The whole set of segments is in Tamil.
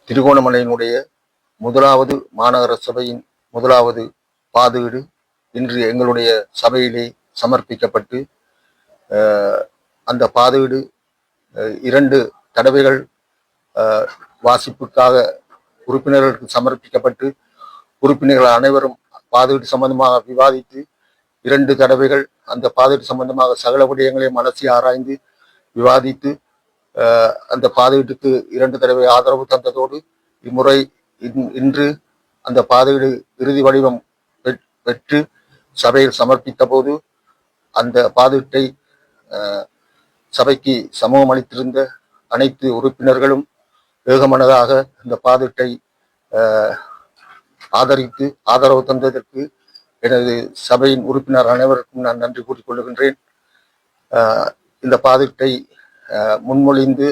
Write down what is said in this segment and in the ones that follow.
திருகோணமலையினுடைய முதலாவது மாநகர சபையின் முதலாவது பாதீடு இன்று எங்களுடைய சபையிலே சமர்ப்பிக்கப்பட்டு அந்த பாதீடு 2 தடவைகள் வாசிப்புக்காக உறுப்பினர்களுக்கு சமர்ப்பிக்கப்பட்டு உறுப்பினர்கள் அனைவரும் பாதீடு சம்பந்தமாக விவாதித்து 2 தடவைகள் அந்த பாதீடு சம்பந்தமாக சகல விடயங்களையும் அலசி ஆராய்ந்து விவாதித்து அந்த பாதீட்டுக்கு 2 தடவை ஆதரவு தந்ததோடு இம்முறை இன்று அந்த பாதீடு இறுதி வடிவம் பெற்று சபையில் சமர்ப்பித்த போது அந்த பாதீட்டை சபைக்கு சமூகம் அளித்திருந்த அனைத்து உறுப்பினர்களும் ஏகமனதாக இந்த பாதீட்டை ஆதரித்து ஆதரவு தந்ததற்கு எனது சபையின் உறுப்பினர் அனைவருக்கும் நான் நன்றி கூறிக்கொள்கின்றேன். இந்த பாதீட்டை முன்மொழிந்து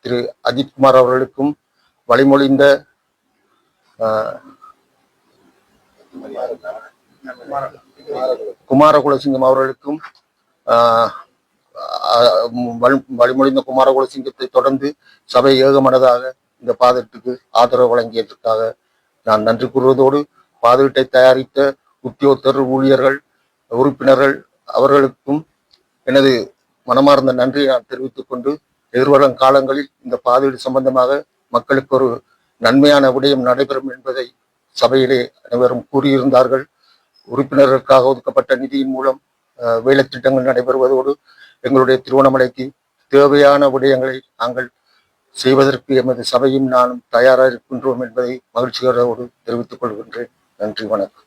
திரு அஜித்குமார் அவர்களுக்கும் வழிமொழிந்த குமாரகுலசிங்கம் அவர்களுக்கும் வழிமொழிந்த குமாரகுலசிங்கத்தை தொடர்ந்து சபை ஏகமனதாக இந்த பாதீட்டுக்கு ஆதரவு வழங்கியதற்காக நான் நன்றி கூறுவதோடு பாதீட்டை தயாரித்த உத்தியோகத்தர் ஊழியர்கள் உறுப்பினர்கள் அவர்களுக்கும் எனது மனமார்ந்த நன்றியை நான் தெரிவித்துக் கொண்டு எதிர்வரும் காலங்களில் இந்த பாதீடு சம்பந்தமாக மக்களுக்கு ஒரு நன்மையான விடயம் நடைபெறும் என்பதை சபையிலே அனைவரும் கூறியிருந்தார்கள். உறுப்பினர்களுக்காக ஒதுக்கப்பட்ட நிதியின் மூலம் வேலை திட்டங்கள் நடைபெறுவதோடு எங்களுடைய திருவண்ணாமலைக்கு தேவையான விடயங்களை நாங்கள் செய்வதற்கு எமது சபையும் நானும் தயாராக இருக்கின்றோம் என்பதை மகிழ்ச்சியோடு தெரிவித்துக் கொள்கின்றேன். நன்றி, வணக்கம்.